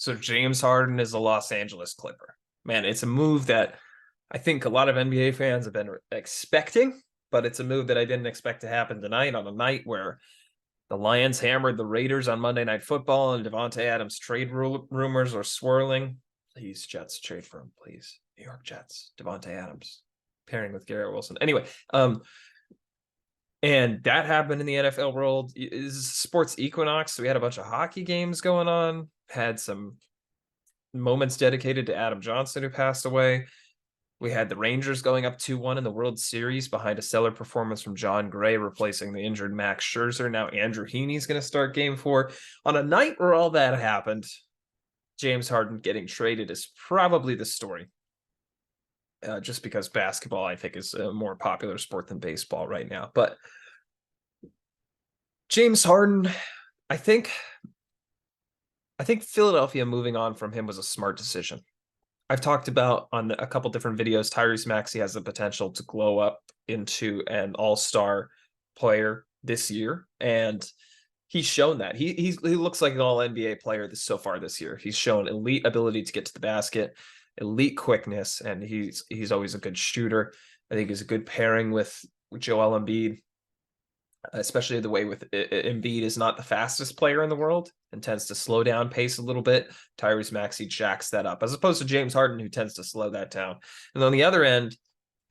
So James Harden is a Los Angeles Clipper. Man, it's a move that I think a lot of NBA fans have been expecting, but it's a move that I didn't expect to happen tonight on a night where the Lions hammered the Raiders on Monday Night Football and Devontae Adams trade rumors are swirling. Please, Jets, trade for him, please. New York Jets, Devontae Adams pairing with Garrett Wilson. Anyway, and that happened in the NFL world. Is sports equinox. So we had a bunch of hockey games going on, had some moments dedicated to Adam Johnson, who passed away. We had the Rangers going up 2-1 in the World Series behind a stellar performance from John Gray, replacing the injured Max Scherzer. Now Andrew Heaney's going to start game 4. On a night where all that happened, James Harden getting traded is probably the story. Just because basketball, I think, is a more popular sport than baseball right now. But James Harden, I think Philadelphia moving on from him was a smart decision. I've talked about on a couple different videos, Tyrese Maxey has the potential to glow up into an all-star player this year. And he's shown that. He looks like an all-NBA player so far this year. He's shown elite ability to get to the basket, elite quickness, and he's always a good shooter. I think he's a good pairing with Joel Embiid, especially the way with Embiid is not the fastest player in the world and tends to slow down pace a little bit. Tyrese Maxey jacks that up, as opposed to James Harden, who tends to slow that down. And on the other end,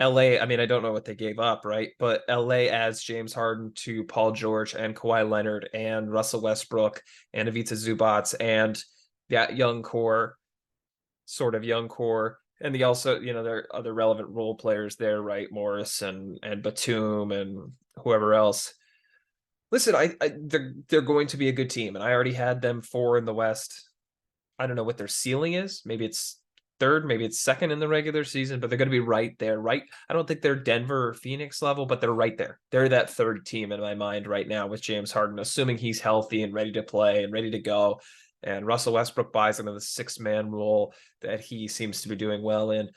LA, I mean, I don't know what they gave up, right? But LA adds James Harden to Paul George and Kawhi Leonard and Russell Westbrook and Ivica Zubac and that young core. And they also, there are other relevant role players there, right? Morris and Batum and whoever else. Listen, they're going to be a good team, and I already had them 4 in the West. I don't know what their ceiling is. Maybe it's third, maybe it's second in the regular season, but they're going to be right there, right? I don't think they're Denver or Phoenix level, but they're right there. They're that third team in my mind right now with James Harden, assuming he's healthy and ready to play and ready to go. And Russell Westbrook buys into the 6-man role that he seems to be doing well in.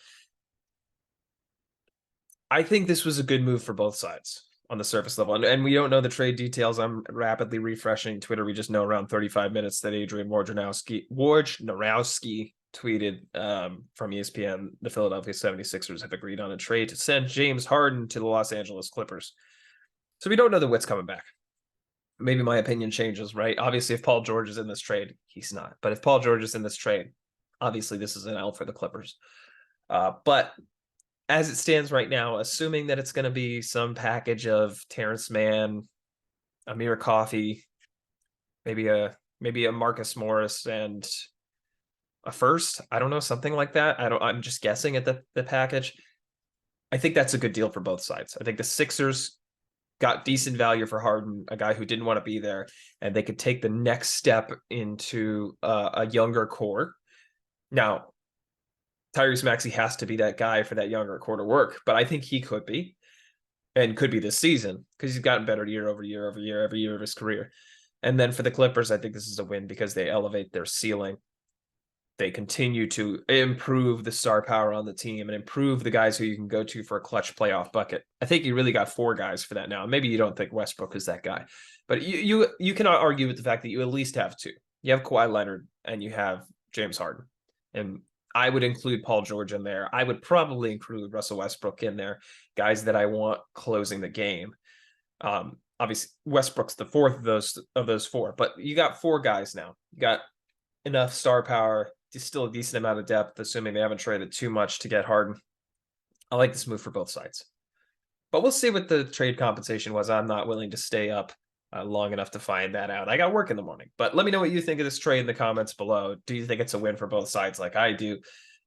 I think this was a good move for both sides on the surface level. And we don't know the trade details. I'm rapidly refreshing Twitter. We just know around 35 minutes that Adrian Wojnarowski tweeted from ESPN, the Philadelphia 76ers have agreed on a trade to send James Harden to the Los Angeles Clippers. So we don't know what's coming back. Maybe my opinion changes, right? Obviously, if Paul George is in this trade, he's not. But if Paul George is in this trade, obviously this is an L for the Clippers. But as it stands right now, assuming that it's going to be some package of Terrence Mann, Amir Coffey, maybe a Marcus Morris and a first, I don't know, something like that. I'm just guessing at the package. I think that's a good deal for both sides. I think the Sixers got decent value for Harden, a guy who didn't want to be there, and they could take the next step into a younger core. Now, Tyrese Maxey has to be that guy for that younger core to work, but I think he could be, and could be this season, because he's gotten better year over year over year, every year of his career. And then for the Clippers, I think this is a win because they elevate their ceiling. They continue to improve the star power on the team and improve the guys who you can go to for a clutch playoff bucket. I think you really got 4 guys for that now. Maybe you don't think Westbrook is that guy, but you cannot argue with the fact that you at least have 2. You have Kawhi Leonard and you have James Harden. And I would include Paul George in there. I would probably include Russell Westbrook in there, guys that I want closing the game. Obviously, Westbrook's the 4th of those 4, but you got 4 guys now. You got enough star power, still a decent amount of depth, assuming they haven't traded too much to get Harden. I like this move for both sides. But we'll see what the trade compensation was. I'm not willing to stay up long enough to find that out. I got work in the morning. But let me know what you think of this trade in the comments below. Do you think it's a win for both sides like I do?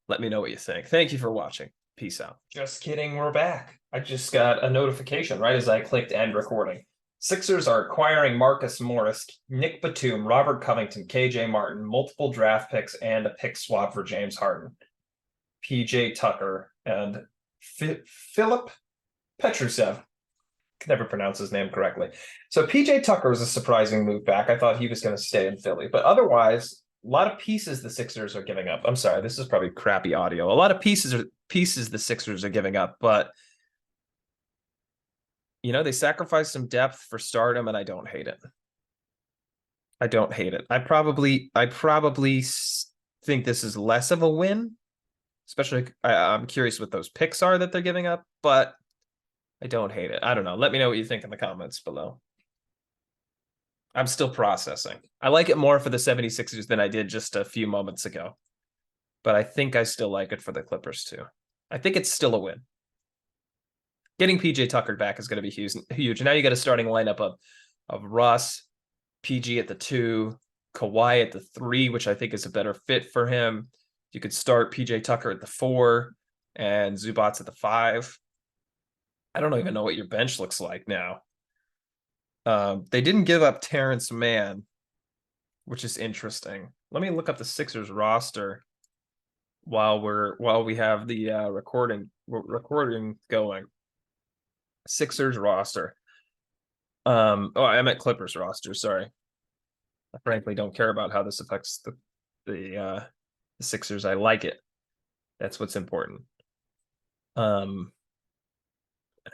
Let me know what you think. Thank you for watching. Peace out. Just kidding, we're back. I just got a notification right as I clicked end recording. Sixers are acquiring Marcus Morris, Nick Batum, Robert Covington, KJ Martin, multiple draft picks, and a pick swap for James Harden, PJ Tucker, and Philip Petrusev. Can never pronounce his name correctly. So PJ Tucker was a surprising move back. I thought he was going to stay in Philly, but otherwise, a lot of pieces the Sixers are giving up. I'm sorry, this is probably crappy audio. A lot of pieces the Sixers are giving up, but they sacrificed some depth for stardom, and I don't hate it. I don't hate it. I probably think this is less of a win, especially I'm curious what those picks are that they're giving up, but I don't hate it. I don't know. Let me know what you think in the comments below. I'm still processing. I like it more for the 76ers than I did just a few moments ago, but I think I still like it for the Clippers too. I think it's still a win. Getting PJ Tucker back is going to be huge. Now you got a starting lineup of Russ, PG at the 2, Kawhi at the 3, which I think is a better fit for him. You could start PJ Tucker at the 4 and Zubats at the 5. I don't even know what your bench looks like now. They didn't give up Terrence Mann, which is interesting. Let me look up the Sixers roster while we have the recording going. Sixers roster. Oh, I meant Clippers roster. Sorry. I frankly don't care about how this affects the Sixers. I like it. That's what's important.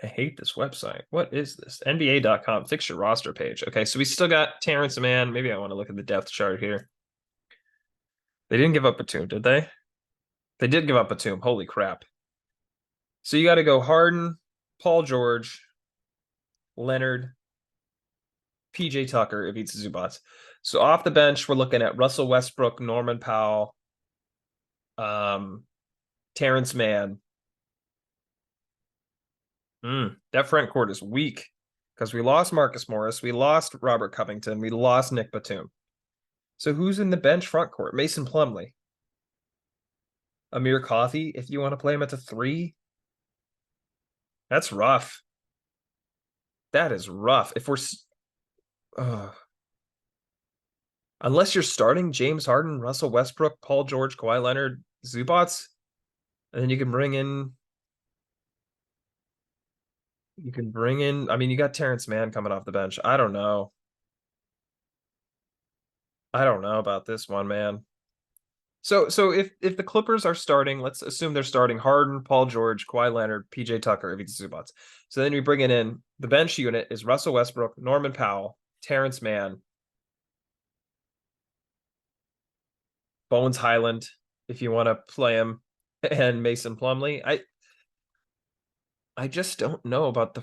I hate this website. What is this? NBA.com. Fix your roster page. Okay, so we still got Terrence Mann. Maybe I want to look at the depth chart here. They didn't give up Batum, did they? They did give up Batum. Holy crap. So you got to go Harden, Paul George, Leonard, PJ Tucker, Ivica Zubats. So off the bench, we're looking at Russell Westbrook, Norman Powell, Terrence Mann. That front court is weak because we lost Marcus Morris, we lost Robert Covington, we lost Nick Batum. So who's in the bench front court? Mason Plumlee, Amir Coffey, if you want to play him at the 3. That's rough. That is rough. If we're unless you're starting James Harden, Russell Westbrook, Paul George, Kawhi Leonard, Zubats, and then you can bring in. I mean, you got Terrence Mann coming off the bench. I don't know. I don't know about this one, man. So if the Clippers are starting, let's assume they're starting Harden, Paul George, Kawhi Leonard, PJ Tucker, Ivica Zubats. So then we bring it in. The bench unit is Russell Westbrook, Norman Powell, Terrence Mann, Bones Highland, if you want to play him, and Mason Plumlee. I just don't know about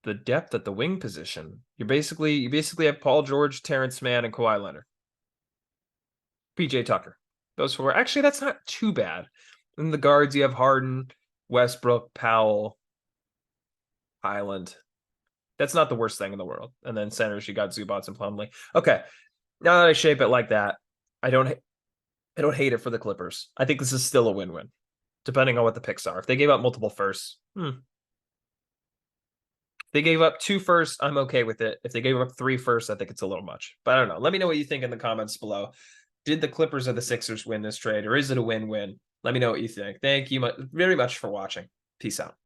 the depth at the wing position. You basically have Paul George, Terrence Mann, and Kawhi Leonard. PJ Tucker. Those 4. Actually, that's not too bad. In the guards, you have Harden, Westbrook, Powell, Highland. That's not the worst thing in the world. And then centers, you got Zubats and Plumlee. Okay. Now that I shape it like that, I don't hate it for the Clippers. I think this is still a win-win, depending on what the picks are. If they gave up multiple firsts, they gave up 2 firsts, I'm okay with it. If they gave up 3 firsts, I think it's a little much. But I don't know. Let me know what you think in the comments below. Did the Clippers or the Sixers win this trade, or is it a win-win? Let me know what you think. Thank you very much for watching. Peace out.